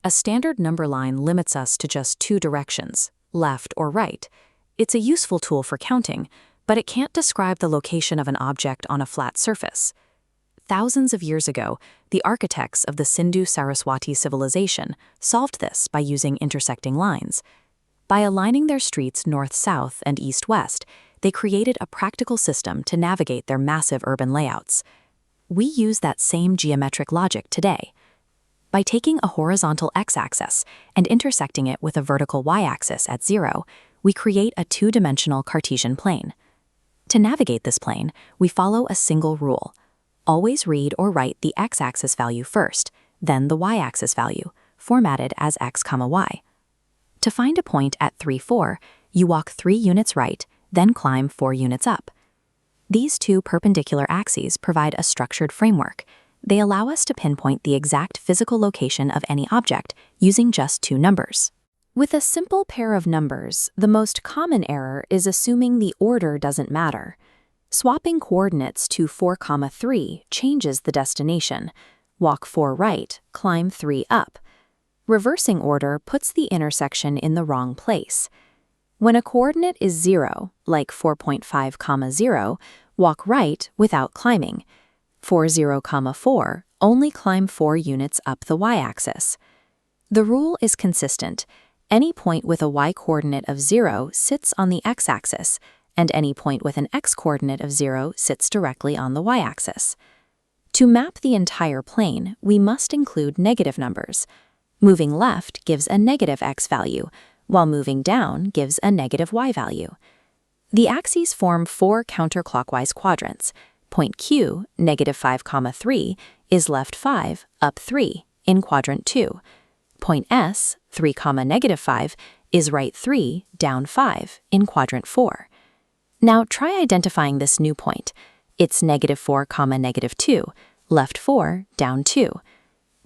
A standard number line limits us to just two directions, left or right. It's a useful tool for counting, but it can't describe the location of an object on a flat surface. Thousands of years ago, the architects of the Sindhu-Saraswati civilization solved this by using intersecting lines. By aligning their streets north-south and east-west, they created a practical system to navigate their massive urban layouts. We use that same geometric logic today. By taking a horizontal x-axis and intersecting it with a vertical y-axis at 0, we create a two-dimensional Cartesian plane. To navigate this plane, we follow a single rule. Always read or write the x-axis value first, then the y-axis value, formatted as x, y. To find a point at 3, 4, you walk 3 units right, then climb 4 units up. These two perpendicular axes provide a structured framework. They allow us to pinpoint the exact physical location of any object using just two numbers. With a simple pair of numbers, the most common error is assuming the order doesn't matter. Swapping coordinates to 4, 3 changes the destination. Walk 4 right, climb 3 up. Reversing order puts the intersection in the wrong place. When a coordinate is 0, like 4.5, 0, walk right without climbing. 4, 0, 4, only climb 4 units up the y-axis. The rule is consistent. Any point with a y-coordinate of 0 sits on the x-axis, and any point with an x-coordinate of 0 sits directly on the y-axis. To map the entire plane, we must include negative numbers. Moving left gives a negative x value, while moving down gives a negative y value. The axes form 4 counterclockwise quadrants. Point Q, -5, 3, is left 5, up 3, in quadrant 2. Point S, 3, -5, is right 3, down 5, in quadrant 4. Now try identifying this new point. It's -4, -2, left 4, down 2.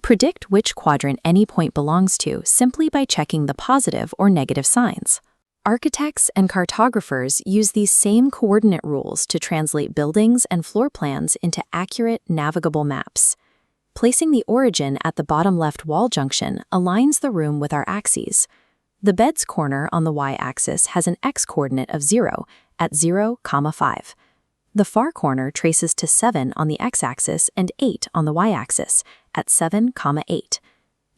Predict which quadrant any point belongs to simply by checking the positive or negative signs. Architects and cartographers use these same coordinate rules to translate buildings and floor plans into accurate, navigable maps. Placing the origin at the bottom left wall junction aligns the room with our axes. The bed's corner on the y-axis has an x-coordinate of 0 at 0, 5. The far corner traces to 7 on the x-axis and 8 on the y-axis at 7, 8.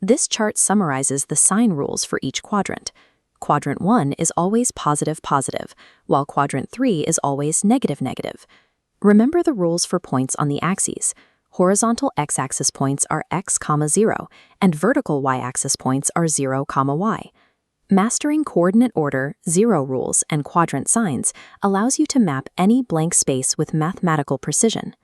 This chart summarizes the sign rules for each quadrant. Quadrant 1 is always positive, positive, while quadrant 3 is always negative, negative. Remember the rules for points on the axes. Horizontal x-axis points are x, 0, and vertical y-axis points are 0, y. Mastering coordinate order, 0 rules, and quadrant signs allows you to map any blank space with mathematical precision.